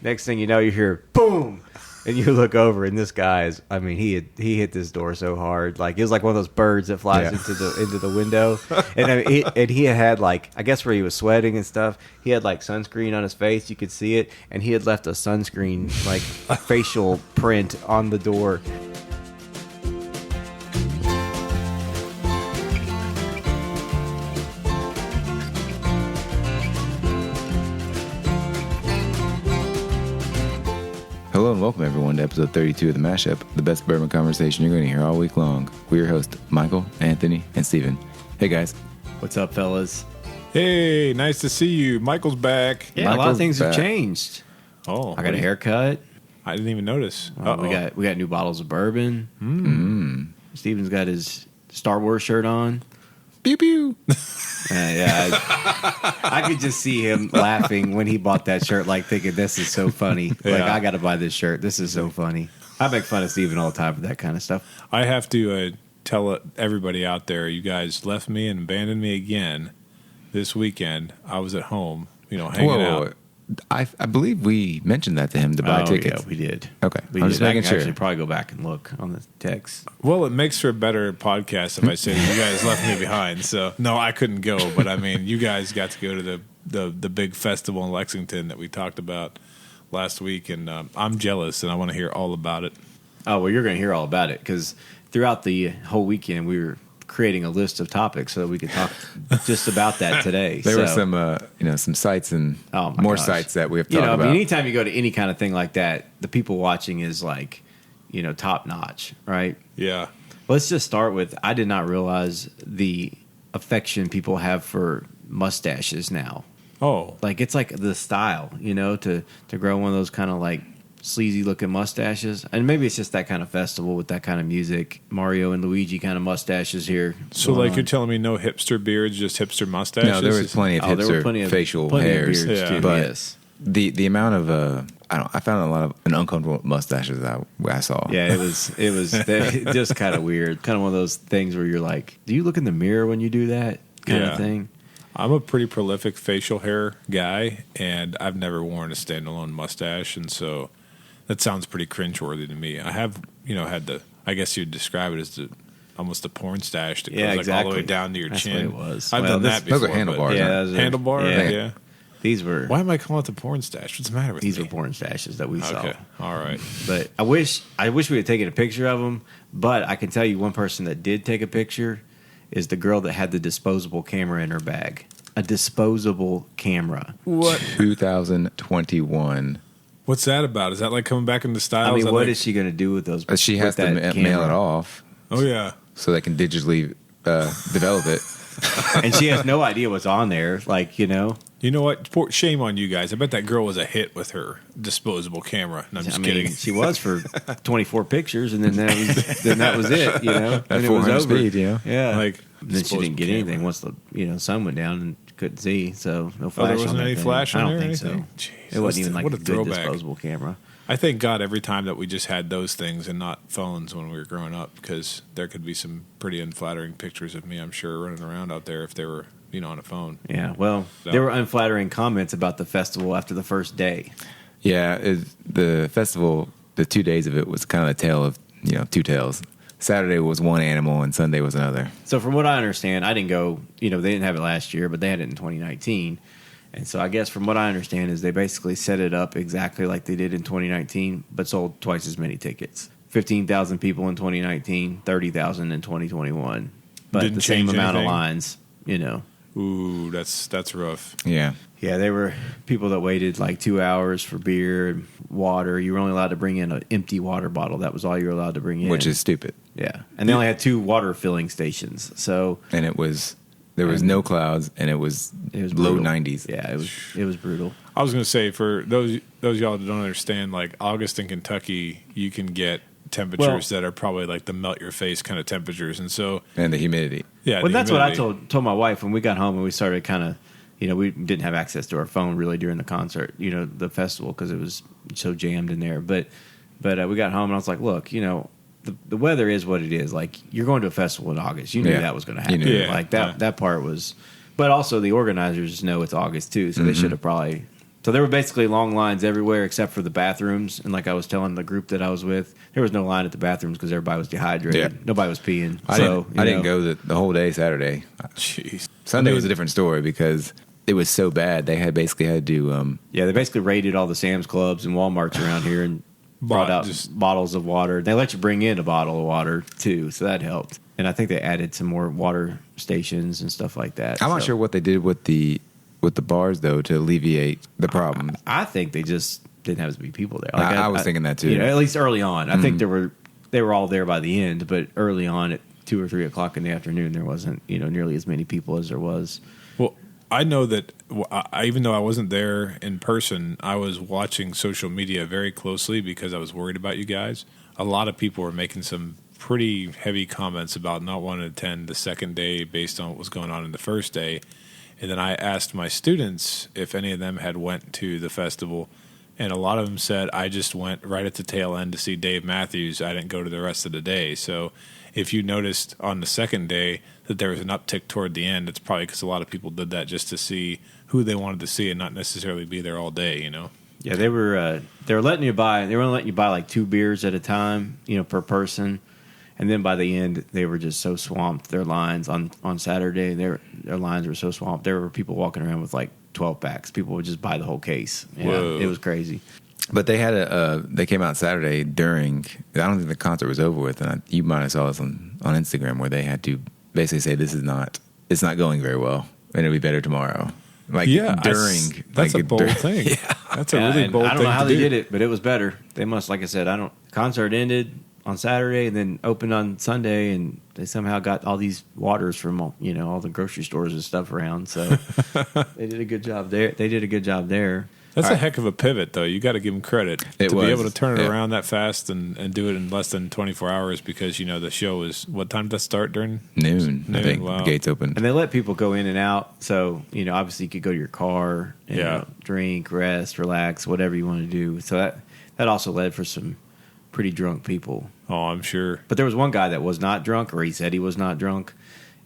Next thing you know, you hear boom, and you look over, and this guy is. I mean, he hit this door so hard, like it was like one of those birds that flies into the window. And he had like, I guess where he was sweating and stuff, he had like sunscreen on his face. You could see it, and he had left a sunscreen like facial print on the door. Hello and welcome everyone to episode 32 of The Mashup, the best bourbon conversation you're going to hear all week long. We're your hosts, Michael, Anthony, and Steven. Hey guys. What's up, fellas? Hey, nice to see you. Michael's back. Yeah, a lot of things have changed. Oh, I got a haircut. I didn't even notice. We got new bottles of bourbon. Steven's got his Star Wars shirt on. Pew pew. I could just see him laughing when he bought that shirt, like thinking, this is so funny. Yeah. Like, I got to buy this shirt. This is so funny. I make fun of Steven all the time for that kind of stuff. I have to tell everybody out there, you guys left me and abandoned me again this weekend. I was at home, hanging out. I believe we mentioned that to him to buy tickets. Yeah, we did. Okay. I'm just making sure. Actually, probably go back and look on the text. Well, it makes for a better podcast if I say you guys left me behind. So, no, I couldn't go. But, I mean, you guys got to go to the big festival in Lexington that we talked about last week. And I'm jealous, and I want to hear all about it. Oh, well, you're going to hear all about it because throughout the whole weekend, we were creating a list of topics so that we could talk just about that today. There were some sites and more sites that we have talked about. I mean, anytime you go to any kind of thing like that, the people watching is like, top notch, right? Yeah. Let's just start with, I did not realize the affection people have for mustaches now. Oh. Like, it's like the style, to grow one of those kind of like sleazy looking mustaches. And maybe it's just that kind of festival with that kind of music. Mario and Luigi kind of mustaches here. So like you're telling me no hipster beards, just hipster mustaches? No, there was plenty of hipster facial hairs. Of beards too, but yes. The amount of I found a lot of uncomfortable mustaches that I saw. Yeah, it was just kind of weird. Kind of one of those things where you're like, do you look in the mirror when you do that kind of thing? I'm a pretty prolific facial hair guy, and I've never worn a standalone mustache, and so that sounds pretty cringeworthy to me. I have, had I guess you'd describe it as almost a porn stash that goes all the way down to your chin. What it was. I've done that before. Those are handlebars. Handlebar? Yeah. These were. Why am I calling it the porn stash? What's the matter with these me? These were porn stashes that we saw. Okay, all right. But I wish we had taken a picture of them, but I can tell you one person that did take a picture is the girl that had the disposable camera in her bag. A disposable camera. What? 2021. What's that about? Is that like coming back into style? I mean, what is she going to do with those? She has to mail it off. Oh, yeah. So they can digitally develop it. And she has no idea what's on there. Like, You know what? Shame on you guys. I bet that girl was a hit with her disposable camera. No, I'm just kidding. She was for 24 pictures, and then that was it. At and 400 speed. Yeah. Like then she didn't get anything once the sun went down and couldn't see. So no flash. There wasn't any flash on there. I don't think so. Jeez, it wasn't even like a a good throwback. disposable camera. I thank God every time that we just had those things and not phones when we were growing up, because there could be some pretty unflattering pictures of me, I'm sure, running around out there if they were, on a phone. Yeah, well, there were unflattering comments about the festival after the first day. Yeah, the festival, the 2 days of it was kind of a tale of, two tales. Saturday was one animal and Sunday was another. So from what I understand, I didn't go, they didn't have it last year, but they had it in 2019. And so I guess from what I understand is they basically set it up exactly like they did in 2019, but sold twice as many tickets. 15,000 people in 2019, 30,000 in 2021. But Didn't the same change amount anything. of lines, Ooh, that's rough. Yeah. Yeah, they were people that waited like 2 hours for beer and water. You were only allowed to bring in an empty water bottle. That was all you were allowed to bring in. Which is stupid. Yeah. And they only had 2 water filling stations. So And there was no clouds, and it was low brutal. 90s. Yeah, it was brutal. I was going to say, for those y'all that don't understand, like August in Kentucky, you can get temperatures that are probably like the melt your face kind of temperatures, and the humidity. Yeah, well, that's humidity. What I told my wife when we got home and we started kind of, we didn't have access to our phone really during the concert, the festival, because it was so jammed in there. But we got home and I was like, look, the weather is what it is. Like, you're going to a festival in August. You knew that was going to happen. Like that part was, but also the organizers know it's August too, so they should have probably So there were basically long lines everywhere except for the bathrooms. And like I was telling the group that I was with, there was no line at the bathrooms because everybody was dehydrated. Yeah. Nobody was peeing. I didn't go the whole day Saturday. Jeez. Sunday was a different story because it was so bad. They had to they basically raided all the Sam's Clubs and Walmarts around here and brought out bottles of water. They let you bring in a bottle of water too, so that helped. And I think they added some more water stations and stuff like that. I'm not sure what they did with the bars though to alleviate the problem. I think they just didn't have as many people there. I was thinking that too. At least early on. I think they were all there by the end, but early on at 2 or 3 o'clock in the afternoon, there wasn't nearly as many people as there was. Well, I know that even though I wasn't there in person, I was watching social media very closely because I was worried about you guys. A lot of people were making some pretty heavy comments about not wanting to attend the second day based on what was going on in the first day. And then I asked my students if any of them had went to the festival, and a lot of them said, I just went right at the tail end to see Dave Matthews. I didn't go to the rest of the day. So if you noticed on the second day that there was an uptick toward the end, it's probably because a lot of people did that just to see who they wanted to see and not necessarily be there all day, Yeah, they were letting you buy. They were only letting you buy like 2 beers at a time, per person. And then by the end, they were just so swamped. Their lines on Saturday, their lines were so swamped. There were people walking around with like 12 packs. People would just buy the whole case. Yeah, it was crazy. But they had they came out Saturday during. I don't think the concert was over with, and you might have saw this on Instagram where they had to basically say it's not going very well, and it'll be better tomorrow. That's a bold thing. Yeah, that's a really bold thing. I don't know how they did it, but it was better. They must, like I said, concert ended on Saturday and then opened on Sunday, and they somehow got all these waters from all the grocery stores and stuff around. So they did a good job there. That's a heck of a pivot, though. You got to give them credit to be able to turn it around that fast and do it in less than 24 hours because the show is what time does that start during? Noon. I think the gates open, and they let people go in and out. So obviously you could go to your car, and, drink, rest, relax, whatever you want to do. So that also led for some pretty drunk people. Oh, I'm sure. But there was one guy that was not drunk, or he said he was not drunk,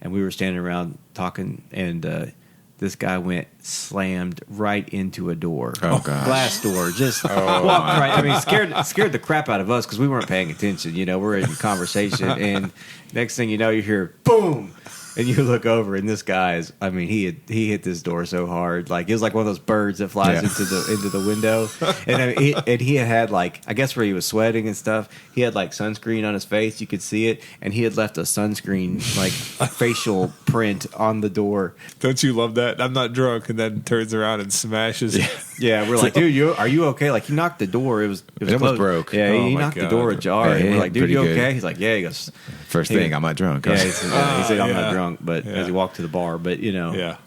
and we were standing around talking, and this guy slammed right into a door. Oh, gosh. Glass door. Just walked right. I mean, scared the crap out of us because we weren't paying attention. We're in conversation, and next thing you know, you hear boom. And you look over, and this guy's. I mean, he hit this door so hard, like it was like one of those birds that flies into the window. And he had like, I guess where he was sweating and stuff, he had like sunscreen on his face. You could see it, and he had left a sunscreen like facial print on the door. Don't you love that? I'm not drunk, and then turns around and smashes. Yeah, we're like, dude, are you okay? Like he knocked the door. It almost broke. Yeah, he knocked the door ajar. And we're like, dude, you okay? Good. He's like, yeah. He goes, first thing, I'm not drunk. Yeah, he said I'm not drunk, but as he walked to the bar, but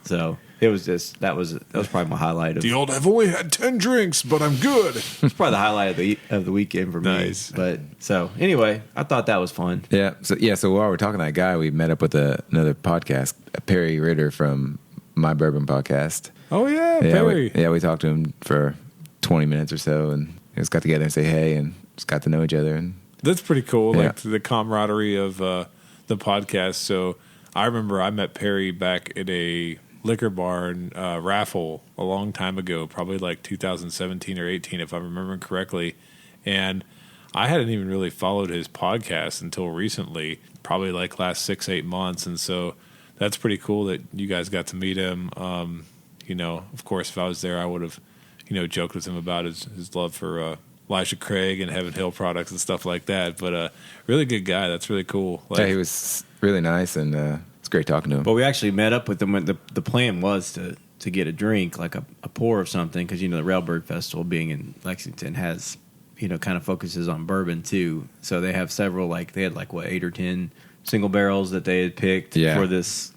so it was just that was probably my highlight of I've only had 10 drinks, but I'm good. It's probably the highlight of the weekend for me. Nice. But so anyway, I thought that was fun. Yeah. So while we're talking to that guy, we met up with another podcast, Perry Ritter from My Bourbon Podcast. Oh yeah, Perry. We talked to him for 20 minutes or so, and just got together and say hey, and just got to know each other. And that's pretty cool. Like the camaraderie of the podcast. So I remember I met Perry back at a liquor barn raffle a long time ago, probably like 2017 or 18, if I'm remembering correctly. And I hadn't even really followed his podcast until recently, probably like last 6-8 months. And so that's pretty cool that you guys got to meet him. Of course, if I was there, I would have, joked with him about his love for Elijah Craig and Heaven Hill products and stuff like that. But really good guy. That's really cool. He was really nice, and it's great talking to him. But we actually met up with him when the plan was to get a drink, like a pour of something, because the Railbird Festival being in Lexington has kind of focuses on bourbon too. So they have several, like they had 8 or 10 single barrels that they had picked for this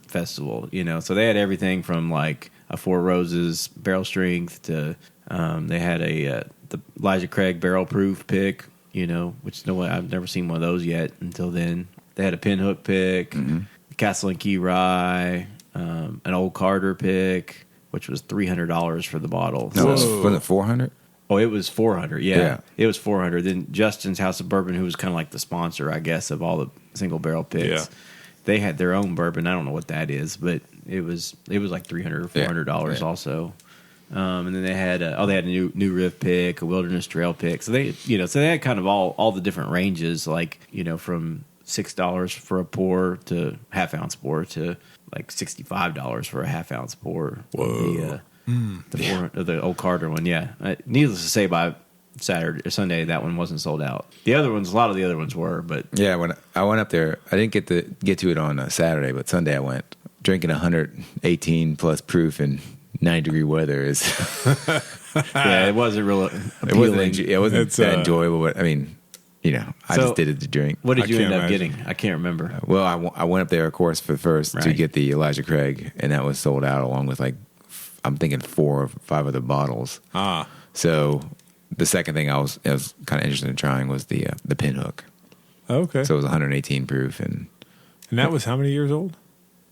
festival. So they had everything from like a Four Roses barrel strength to they had the Elijah Craig barrel proof pick, which I've never seen one of those yet until then. They had a pinhook pick, Castle and Key Rye, an Old Carter pick, which was $300 for the bottle. No, wasn't it 400? Oh, it was 400. Yeah, it was 400. Then Justin's House of Bourbon, who was kind of like the sponsor, I guess, of all the single barrel picks. They had their own bourbon. I don't know what that is, but it was like $300 or $400 also. And then they had a new riv pick, a wilderness trail pick. So they had kind of all the different ranges, like, from $6 for a pour to half ounce pour to like $65 for a half ounce pour. Whoa. The old Carter one. Yeah. Needless to say, by Saturday or Sunday, that one wasn't sold out. A lot of the other ones were, but yeah, when I went up there, I didn't get to it on Saturday, but Sunday I went drinking 118 plus proof and 90-degree weather is. Yeah, it wasn't real appealing. It wasn't that enjoyable, but I mean, I just did it to drink. What did you end up getting? I can't remember. Well, I went up there, of course, for first to Right. get the Elijah Craig, and that was sold out along with I'm thinking 4 or 5 other bottles. So the second thing I was kind of interested in trying was the pinhook. Okay. So it was 118 proof, and that was how many years old?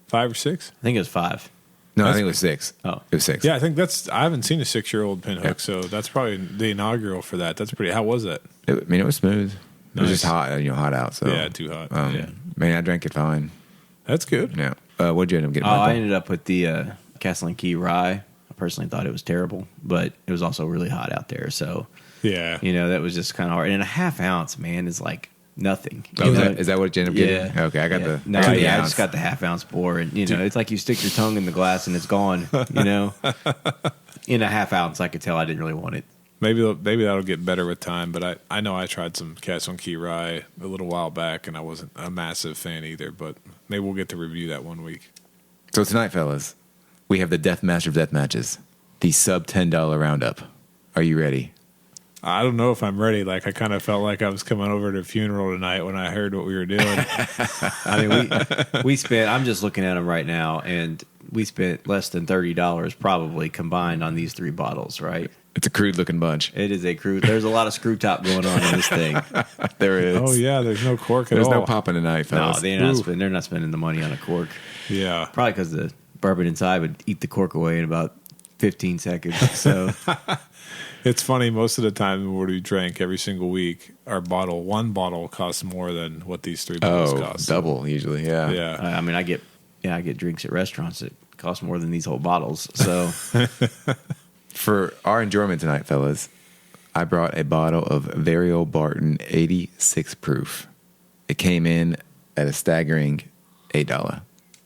5 or 6? I think it was 5. no, I think it was 6. Oh. It was 6. Yeah, I think I haven't seen a 6-year-old pinhook, Yeah. so that's probably the inaugural for that. That's pretty. How was that? It was smooth. It was Nice. just hot, hot out. So Yeah, too hot. Yeah. Man, I drank it fine. That's good. Yeah. What'd you end up getting? I Michael? ended up with the Castle and Key Rye. I personally thought it was terrible, but it was also really hot out there. So, Yeah. that was just kind of hard. And a half ounce, man, is like nothing. Oh, is that what you ended up Yeah. getting? Okay, I got the No, I got the yeah, I ounce. just got the half ounce pour, and it's like you stick your tongue in the glass and it's gone. In a half ounce, I could tell I didn't really want it. Maybe that'll get better with time, but I know I tried some Castle and Key Rye a little while back, and I wasn't a massive fan either, but maybe we'll get to review that one week. So tonight, fellas, we have the Death Master of Death Matches, the sub $10 roundup. Are you ready? I don't know if I'm ready. Like, I kind of felt like I was coming over to a funeral tonight when I heard what we were doing. I mean, we spent. I'm just looking at them right now, and we spent less than $30 probably combined on these 3 bottles. Right? It's a crude looking bunch. It is a crude. There's a lot of screw top going on in this thing. There is. Oh, yeah, there's no cork at There's all. no popping tonight, No, fellas. they're not spending the money on a cork. Yeah. Probably because the bourbon inside would eat the cork away in about 15 seconds. So It's funny, most of the time when we drink every single week, one bottle costs more than what these 3 bottles cost. double usually, yeah. Yeah. I mean, I get drinks at restaurants that cost more than these whole bottles. So For our enjoyment tonight, fellas, I brought a bottle of Very Old Barton 86 proof. It came in at a staggering $8.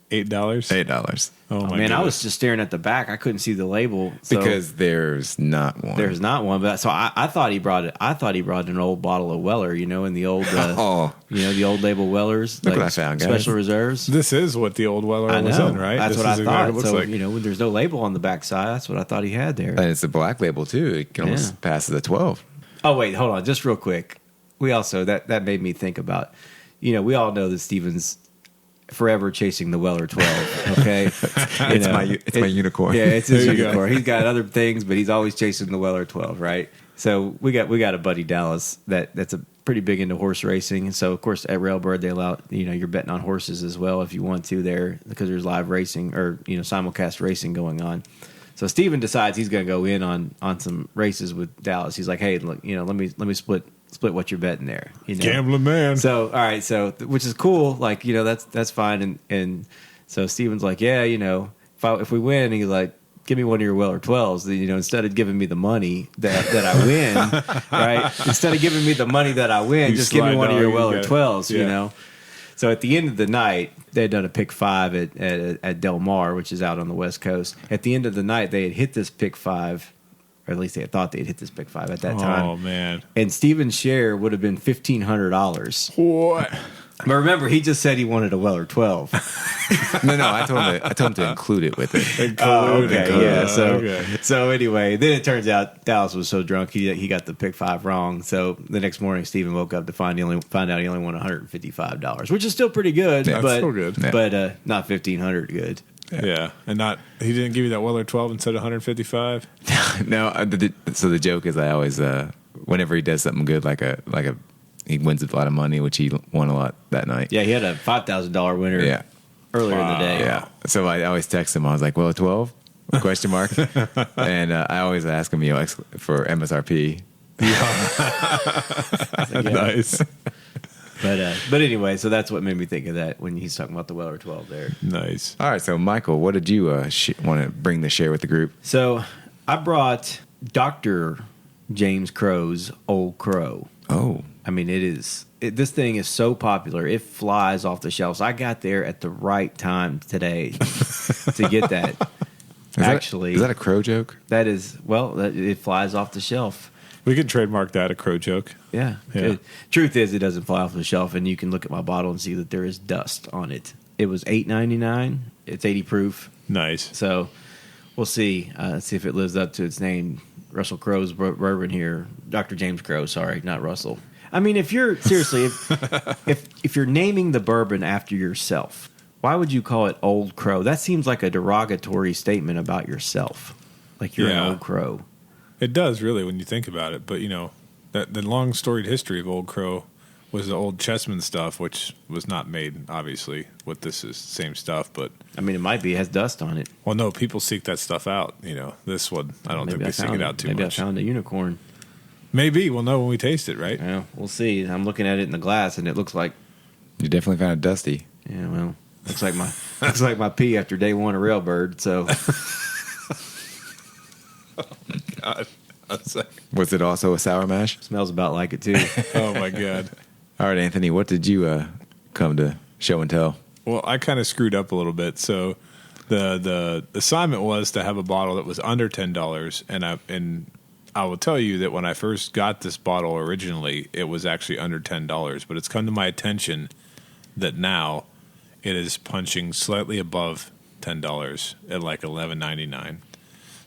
$8? $8. Oh, my man, I was goodness. just staring at the back. I couldn't see the label so Because there's not one. there's not one. But so I thought he brought it. I thought he brought an old bottle of Weller. In the old the old label Wellers. Look what I found, guys. Special reserves. This is what the old Weller I was know. in, right? That's This what I is exactly thought. what it looks So like. when there's no label on the back side, that's what I thought he had there. And it's a black label, too. It can almost pass as a 12. Oh wait, hold on, just real quick. We also that made me think about. We all know that Steven's forever chasing the Weller 12. Okay, It's my unicorn. Yeah, it's his There you go. unicorn. He's got other things, but he's always chasing the Weller 12, right? So we got a buddy Dallas that's a pretty big into horse racing, and so of course at Railbird they allow you're betting on horses as well if you want to there because there's live racing or simulcast racing going on. So Steven decides he's going to go in on some races with Dallas. He's like, hey, look, let me split what you're betting there. Gambling man. So all right, which is cool. Like that's fine. And so Steven's like, yeah, if we win, he's like, give me one of your Weller 12s. Instead of giving me the money that I win, right? Instead of giving me the money that I win, You just give me slide one of dog, your you Weller got it. 12s. Yeah. So at the end of the night, they had done a pick 5 at Del Mar, which is out on the West Coast. At the end of the night, they had hit this pick 5. Or at least they had thought they'd hit this pick 5 at that time. Oh, man. And Steven's share would have been $1,500. What? But remember, he just said he wanted a Weller 12. No, I told him to include it with it. Yeah. Okay. So anyway, then it turns out Dallas was so drunk he got the pick 5 wrong. So the next morning, Steven woke up to find out he only won $155, which is still pretty good, Yeah, but still good. Yeah. but not $1,500 good. Yeah. And he didn't give you that Weller 12 instead of 155? No, so the joke is I always, whenever he does something good, he wins a lot of money, which he won a lot that night. Yeah, he had a $5,000 winner Yeah. earlier in the day. Yeah. So I always text him. I was like, well, 12? Question mark. And I always ask him, for MSRP. Yeah. Nice. But anyway, so that's what made me think of that when he's talking about the Weller 12 there. Nice. All right. So, Michael, what did you want to bring to share with the group? So I brought Dr. James Crow's Old Crow. Oh. I mean, this thing is so popular. It flies off the shelves. I got there at the right time today to get that. Is that a crow joke? That is, it flies off the shelf. We could trademark that, a crow joke. Yeah. Truth is, it doesn't fly off the shelf, and you can look at my bottle and see that there is dust on it. It was $8.99. It's 80 proof. Nice. So we'll see. See if it lives up to its name. Russell Crowe's bourbon here. Dr. James Crowe, sorry, not Russell. I mean, if you're seriously, if you're naming the bourbon after yourself, why would you call it Old Crow? That seems like a derogatory statement about yourself. Like you're an old crow. It does, really, when you think about it. But, the long storied history of Old Crow was the old Chessman stuff, which was not made, obviously, with this is same stuff. But I mean, it might be. It has dust on it. Well, no, people seek that stuff out. This one, I don't think they seek it out too much. Maybe I found a unicorn. Maybe. We'll know when we taste it, right? Yeah, we'll see. I'm looking at it in the glass, and it looks like... You definitely found it dusty. Yeah, well, looks like my pee after day one of Railbird, so... Oh, my God. Was it also a sour mash? Smells about like it, too. Oh, my God. All right, Anthony, what did you come to show and tell? Well, I kind of screwed up a little bit. So the assignment was to have a bottle that was under $10, and I will tell you that when I first got this bottle originally, it was actually under $10, but it's come to my attention that now it is punching slightly above $10 at like $11.99.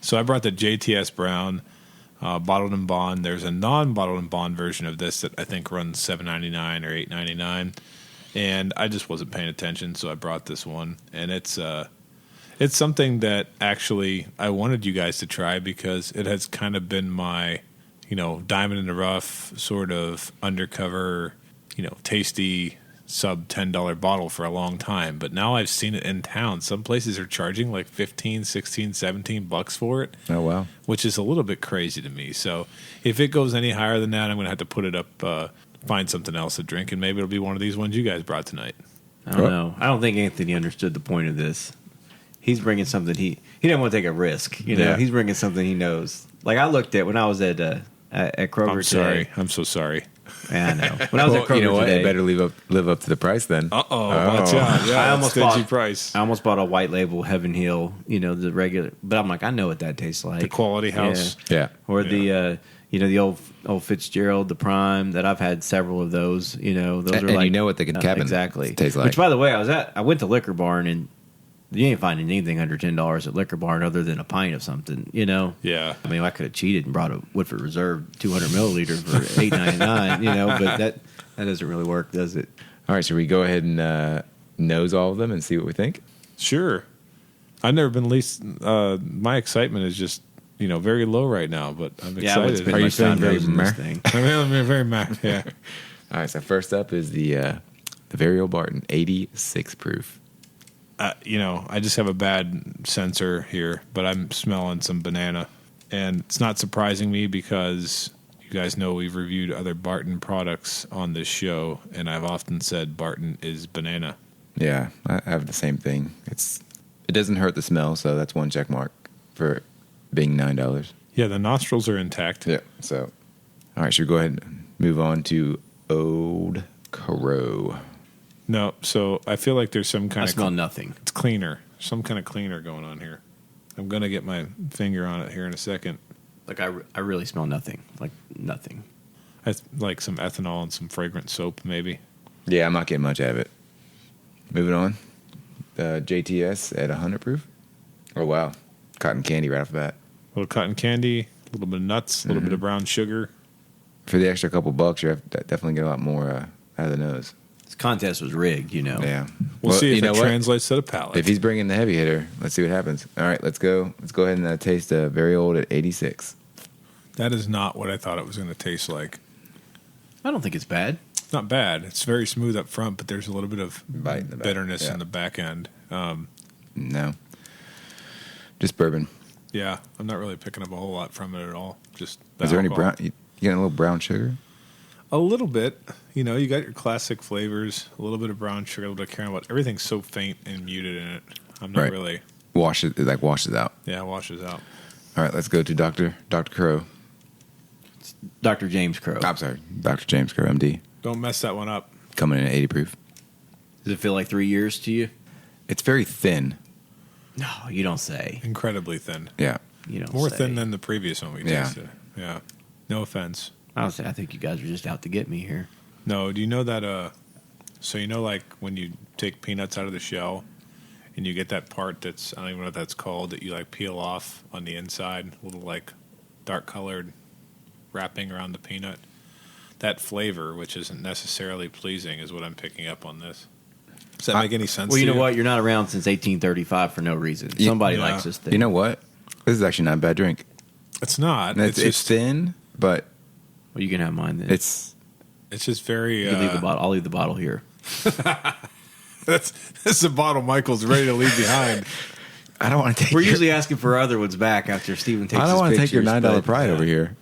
So I brought the JTS Brown bottled in bond. There's a non-bottled in bond version of this that I think runs $7.99 or $8.99, and I just wasn't paying attention, so I brought this one, and it's something that actually I wanted you guys to try because it has kind of been my, diamond in the rough sort of undercover, tasty sub $10 bottle for a long time. But now I've seen it in town. Some places are charging like $15, $16, $17 for it. Oh, wow. Which is a little bit crazy to me. So if it goes any higher than that, I'm going to have to put it up, find something else to drink, and maybe it'll be one of these ones you guys brought tonight. I don't know. I don't think Anthony understood the point of this. He's bringing something he didn't want to take a risk. Yeah. He's bringing something he knows. Like I looked at when I was at Kroger. I'm sorry. Today. I'm so sorry. Yeah, I know. When I was at Kroger you know what? today, It better live up to the price then. Watch out. Yeah, I almost price. I almost bought a white label Heaven Hill. The regular, but I'm like, I know what that tastes like. The Quality House. Yeah. Or the the old Fitzgerald, the Prime. That I've had several of those. Those are and like you know what the cabin exactly tastes like. Which, by the way, I went to Liquor Barn and. You ain't finding anything under $10 at Liquor Barn other than a pint of something, Yeah. I mean, I could have cheated and brought a Woodford Reserve 200 milliliter for $8.99, but that doesn't really work, does it? All right, should we go ahead and nose all of them and see what we think? Sure. I've never been least. My excitement is just very low right now, but I'm excited. Are you feeling very meh? I'm very mad. Yeah. All right, so first up is the very old Barton 86 proof. I just have a bad sensor here, but I'm smelling some banana. And it's not surprising me because you guys know we've reviewed other Barton products on this show, and I've often said Barton is banana. Yeah, I have the same thing. It doesn't hurt the smell, so that's one check mark for being $9. Yeah, the nostrils are intact. Yeah, so. All right, should we go ahead and move on to Old Crow? No, so I feel like there's some kind I of... smell nothing. It's cleaner. Some kind of cleaner going on here. I'm going to get my finger on it here in a second. Like, I really smell nothing. Like, nothing. Like some ethanol and some fragrant soap, maybe. Yeah, I'm not getting much out of it. Moving on. JTS at 100 proof. Oh, wow. Cotton candy right off the bat. A little cotton candy, a little bit of nuts, a little bit of brown sugar. For the extra couple bucks, you definitely get a lot more out of the nose. This contest was rigged, Yeah. We'll see if it what? translates to the palate. If he's bringing the heavy hitter, let's see what happens. All right, let's go. Let's go ahead and taste Very Old at 86. That is not what I thought it was going to taste like. I don't think it's bad. It's not bad. It's very smooth up front, but there's a little bit of Bite in the back. bitterness Yeah. in the back end. No. Just bourbon. Yeah, I'm not really picking up a whole lot from it at all. Just Is there any alcohol. brown? You getting a little brown sugar? A little bit. You got your classic flavors, a little bit of brown sugar, a little bit of caramel. Everything's so faint and muted in it. I'm not Right. really... Washes out. Yeah, it washes out. All right, let's go to Dr. Crow. Dr. James Crow. I'm sorry, Dr. James Crow, MD. Don't mess that one up. Coming in at 80 proof. Does it feel like 3 years to you? It's very thin. No, you don't say. Incredibly thin. Yeah. You don't More say. thin than the previous one we Yeah. tasted. Yeah. No offense. Honestly, I think you guys are just out to get me here. No, do you know that so you know like when you take peanuts out of the shell and you get that part that's I don't even know what that's called that you like peel off on the inside, little like dark colored wrapping around the peanut. That flavor, which isn't necessarily pleasing, is what I'm picking up on this. Does that make any sense? Well, you to know what? You're not around since 1835 for no reason. Somebody likes this thing. You know what? This is actually not a bad drink. It's not. It's just thin, but Well, you can have mine then. it's just very. You can leave the bottle. I'll leave the bottle here. That's a bottle Michael's ready to leave behind. I don't want to take. We're usually asking for other ones back after Steven takes. I don't want to take your $9 pride over here.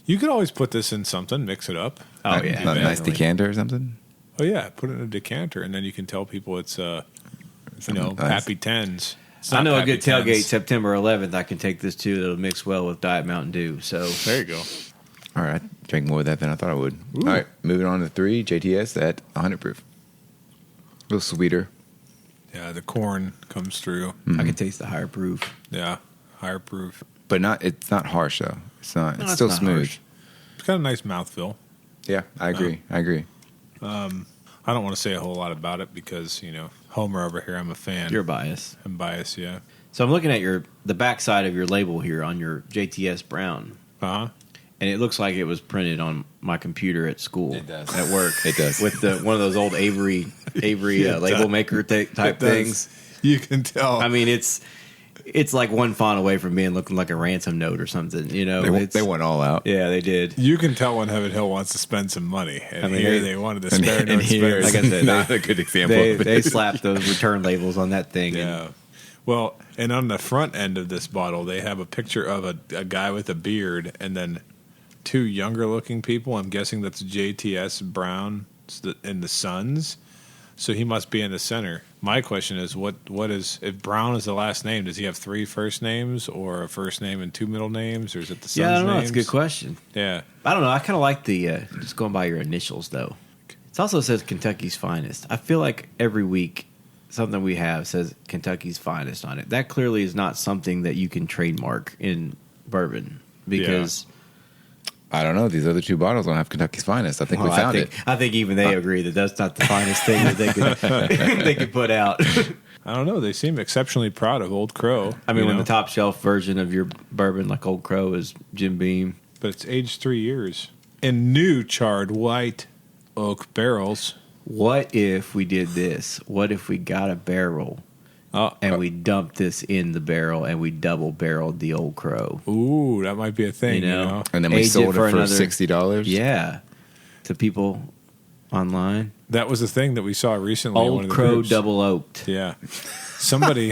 You could always put this in something, mix it up. Oh yeah, a nice definitely. decanter or something. Oh yeah, put it in a decanter, and then you can tell people it's Nice. Pappy Tens. It's I not know a Pappy good tailgate 10s. September 11th. I can take this too. That'll mix well with Diet Mountain Dew. So There you go. All right, drank more of that than I thought I would. All right, moving on to 3 JTS at 100 proof. A little sweeter. Yeah, the corn comes through. I can taste the higher proof. Yeah, higher proof. But it's not harsh though. It's not. No, it's it's still not smooth. harsh. It's got a nice mouthfeel. Yeah, I agree. I agree. I don't want to say a whole lot about it because Homer over here. I'm a fan. You're biased. I'm biased. Yeah. So I'm looking at the back side of your label here on your JTS Brown, Uh huh. and it looks like it was printed on my computer at school. It does. At work. It does. With one of those old Avery It label does. maker type It does. things. You can tell. I mean, it's like one font away from being looking like a ransom note or something. They went all out. Yeah, they did. you can tell when Heaven Hill wants to spend some money, and I mean, here they- they wanted to And, spare no and here, expense. Like I said, not a good example. They, of it. they slapped those return labels on that thing. Yeah. Well, and on the front end of this bottle, they have a picture of a guy with a beard and then 2 younger looking people. I'm guessing that's JTS Brown and the Sons. So he must be in the center. My question is, what is, if Brown is the last name, does he have 3 first names or a first name and 2 middle names? Or is it the Sons' Yeah, I don't know. names? It's a good question. Yeah. I don't know. I kind of like the just going by your initials, though. It also says Kentucky's Finest. I feel like every week something we have says Kentucky's Finest on it. That clearly is not something that you can trademark in bourbon because I don't know. These other 2 bottles don't have Kentucky's Finest. I think we well, found I think even they agree that that's not the finest thing that they could they could put out. I don't know. They seem exceptionally proud of Old Crow. I mean, you when know? the top shelf version of your bourbon, like Old Crow, is Jim Beam. But it's aged 3 years. In new charred white oak barrels. What if we did this? What if we got a barrel and we dumped this in the barrel and we double barreled the Old Crow? Ooh, that might be a thing, You know? And then we Age it sold it for for another- $60. Yeah, to people online. That was a thing that we saw recently. in one Old of the Crow groups. double oaked. Yeah, somebody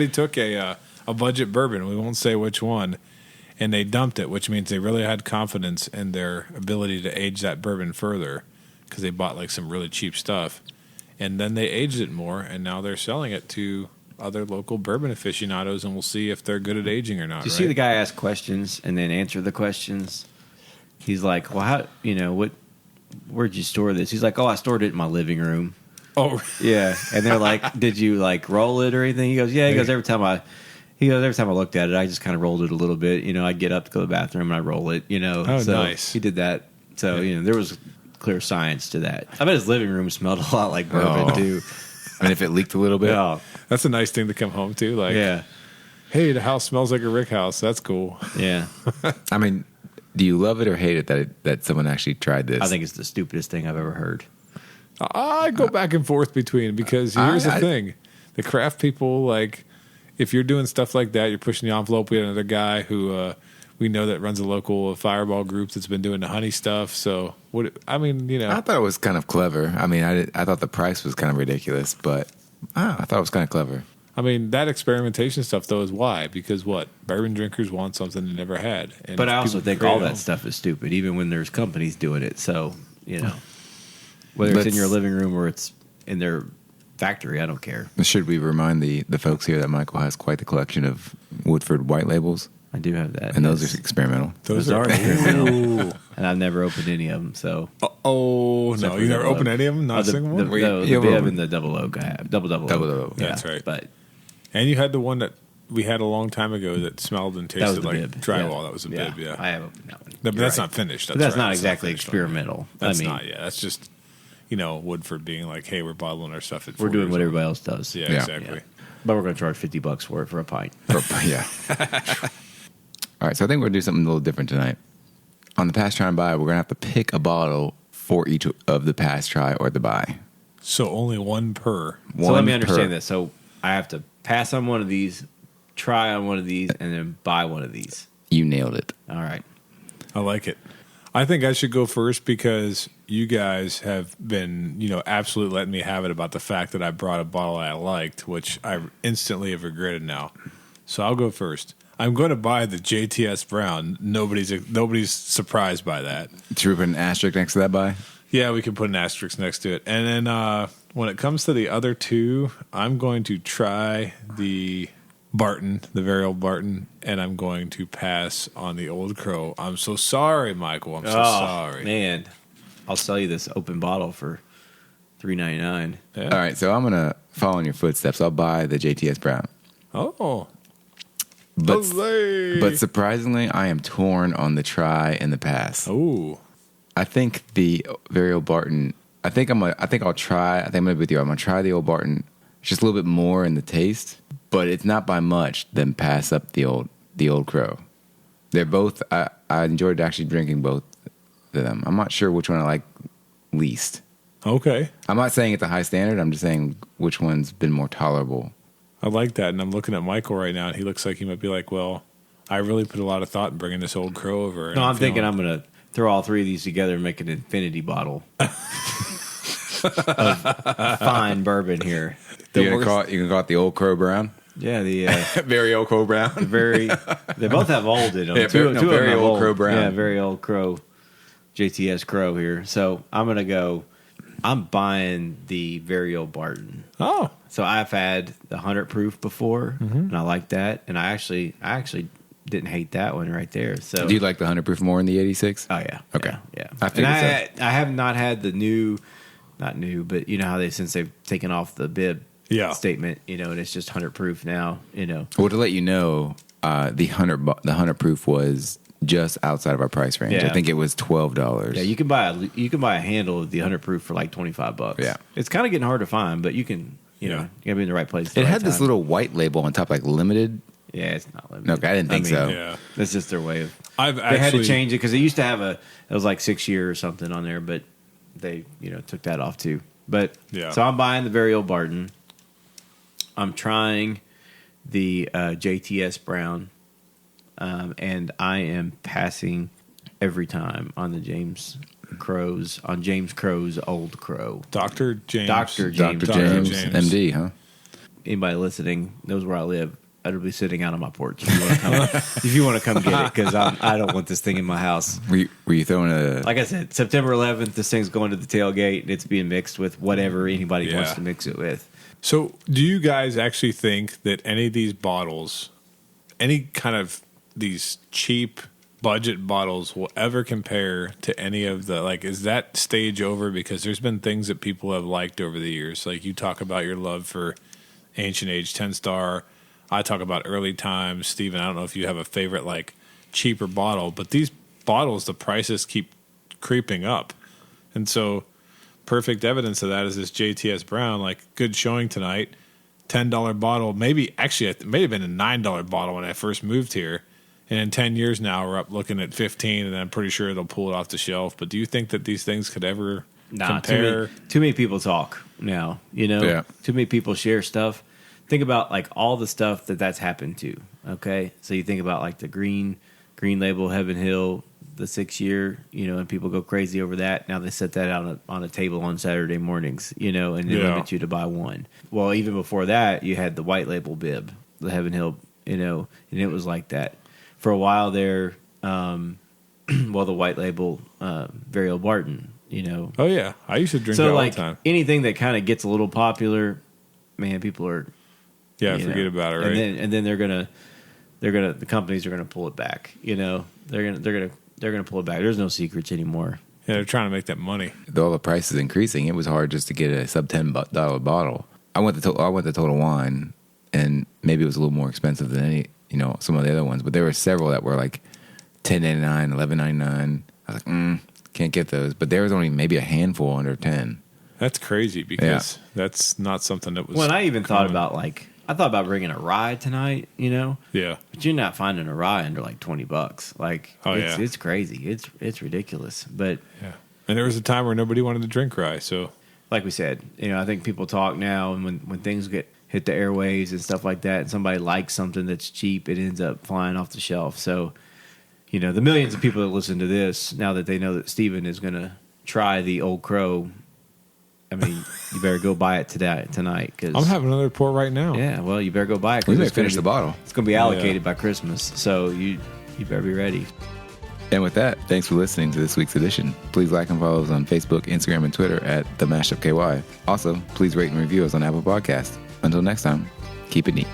took a budget bourbon. We won't say which one, and they dumped it, which means they really had confidence in their ability to age that bourbon further because they bought like some really cheap stuff, and then they aged it more, and now they're selling it to other local bourbon aficionados, and we'll see if they're good at aging or not. Did you see the guy ask questions and then answer the questions? He's like, "Well, how where'd you store this?" He's like, "Oh, I stored it in my living room." Oh, Yeah, and they're like, "Did you like roll it or anything?" He goes, "Yeah." He goes, "Every time I looked at it, I just kind of rolled it a little bit. I'd get up to go to the bathroom and I roll it. Oh, so nice. He did that. So there was clear science to that. I bet his living room smelled a lot like bourbon too. And if it leaked a little bit, Yeah, that's a nice thing to come home to. Like, yeah, hey, the house smells like a Rick house. That's cool. yeah. I mean, do you love it or hate it that someone actually tried this? I think it's the stupidest thing I've ever heard. I go back and forth between because here's the thing: the craft people, like, if you're doing stuff like that, you're pushing the envelope. We had another guy who we know that runs a local Fireball group that's been doing the honey stuff. So I thought it was kind of clever. I mean, I thought the price was kind of ridiculous, but I thought it was kind of clever. I mean, that experimentation stuff though is why, because bourbon drinkers want something they never had. And But I also people think create all it that home. stuff is stupid, even when there's companies doing it. So whether it's in your living room or it's in their factory. I don't care. Should we remind the folks here that Michael has quite the collection of Woodford white labels? I do have that. And those are experimental. Those are experimental. And I've never opened any of them. So. No, you never opened any of them? Not a single one? The bib and the double oak I have. Double oak. Yeah, that's right. But. And you had the one that we had a long time ago that smelled and tasted like drywall. Yeah. That was a bib, yeah. I have opened that one. But that's not finished. That's not exactly experimental. That's not, That's just, Woodford being like, hey, we're bottling our stuff at We're doing what everybody else does. Yeah, exactly. Yeah. But we're going to charge $50 for it for a pint. Yeah. All right, so I think we're going to do something a little different tonight. On the pass, try, and buy, we're going to have to pick a bottle for each of the pass, try, or the buy. So only one per. So let me understand this. So I have to pass on one of these, try on one of these, and then buy one of these. You nailed it. All right. I like it. I think I should go first because you guys have been, absolutely letting me have it about the fact that I brought a bottle I liked, which I instantly have regretted now. So I'll go first. I'm going to buy the JTS Brown. Nobody's surprised by that. Should we put an asterisk next to that buy? Yeah, we can put an asterisk next to it. And then when it comes to the other two, I'm going to try the Barton, the very old Barton, and I'm going to pass on the Old Crow. I'm so sorry, Michael. I'm so sorry. Man, I'll sell you this open bottle for $3.99. Yeah. All right, so I'm going to follow in your footsteps. I'll buy the JTS Brown. Oh. But surprisingly, I am torn on the try and the pass. Oh, I think the very old Barton. I think I'll try. I think I'm gonna be with you. I'm gonna try the old Barton. It's just a little bit more in the taste, but it's not by much. Then pass up the old Crow. They're both. I enjoyed actually drinking both of them. I'm not sure which one I like least. Okay. I'm not saying it's a high standard. I'm just saying which one's been more tolerable. I like that, and I'm looking at Michael right now, and he looks like he might be like, well, I really put a lot of thought in bringing this Old Crow over. No, I'm thinking I'm going to throw all three of these together and make an infinity bottle of fine bourbon here. You can call it the Old Crow Brown? Yeah, the very Old Crow Brown. They both have old in them. Yeah, two very old Crow Brown. Yeah, very old Crow, JTS Crow here. So I'm going to go, I'm buying the very old Barton. Oh. So I've had the 100 proof before, and I like that. And I actually didn't hate that one right there. So do you like the 100 proof more in the 86? Oh yeah, okay, yeah. I have not had the not new, but you know how since they've taken off the bib statement, and it's just 100 proof now. Well, to let you know, the 100 proof was just outside of our price range. Yeah. I think it was $12. Yeah, you can buy a handle of the 100 proof for like $25. Yeah, it's kind of getting hard to find, but you can. You gotta be in the right place. It had this little white label on top, like limited. Yeah, it's not limited. Okay, I didn't think so. Yeah. That's just their way of. They had to change it because they used to have it was like 6 year or something on there, but they took that off too. But so I'm buying the very old Barton. I'm trying the JTS Brown, and I am passing every time on the James Crow's Old Crow. Dr. James, MD, huh? Anybody listening knows where I live. I'd be sitting out on my porch if you want to come get it, because I don't want this thing in my house. Were you throwing a... Like I said, September 11th, this thing's going to the tailgate, and it's being mixed with whatever anybody wants to mix it with. So do you guys actually think that any of these bottles, any kind of these cheap budget bottles will ever compare to any of the, is that stage over? Because there's been things that people have liked over the years. Like you talk about your love for Ancient Age 10 Star. I talk about early times. Steven, I don't know if you have a favorite cheaper bottle, but these bottles, the prices keep creeping up. And so perfect evidence of that is this JTS Brown, good showing tonight, $10 bottle. Maybe actually it may have been a $9 bottle when I first moved here. And in 10 years now, we're up looking at 15, and I'm pretty sure they'll pull it off the shelf. But do you think that these things could ever compare? Too many people talk now, Yeah. Too many people share stuff. Think about, all the stuff that's happened to, okay? So you think about, the green label, Heaven Hill, the 6 year, and people go crazy over that. Now they set that out on a table on Saturday mornings, and they limit you to buy one. Well, even before that, you had the white label bib, the Heaven Hill, and it was like that. For a while there, the white label, very old Barton, Oh, yeah. I used to drink that all the time. Anything that kind of gets a little popular, man, people are forget about it, right? And then the companies are gonna pull it back. They're gonna pull it back. There's no secrets anymore. Yeah, they're trying to make that money. With all the prices increasing, it was hard just to get a sub $10 bottle. I went to Total Wine, and maybe it was a little more expensive than some of the other ones, but there were several that were like $10.99, $11.99. I was like, can't get those. But there was only maybe a handful under 10. That's crazy because that's not something that was. Well, and I even thought about bringing a rye tonight, Yeah. But you're not finding a rye under like $20. Like, it's crazy. It's ridiculous. But yeah, and there was a time where nobody wanted to drink rye. So, like we said, I think people talk now, and when things hit the airwaves and stuff like that, and somebody likes something that's cheap, it ends up flying off the shelf. So, the millions of people that listen to this, now that they know that Steven is going to try the Old Crow, I mean, you better go buy it tonight. Cause, I'm having another pour right now. Yeah, well, you better go buy it. We may finish the bottle. It's going to be allocated by Christmas, so you better be ready. And with that, thanks for listening to this week's edition. Please like and follow us on Facebook, Instagram, and Twitter at The Mashup KY. Also, please rate and review us on Apple Podcasts. Until next time, keep it neat.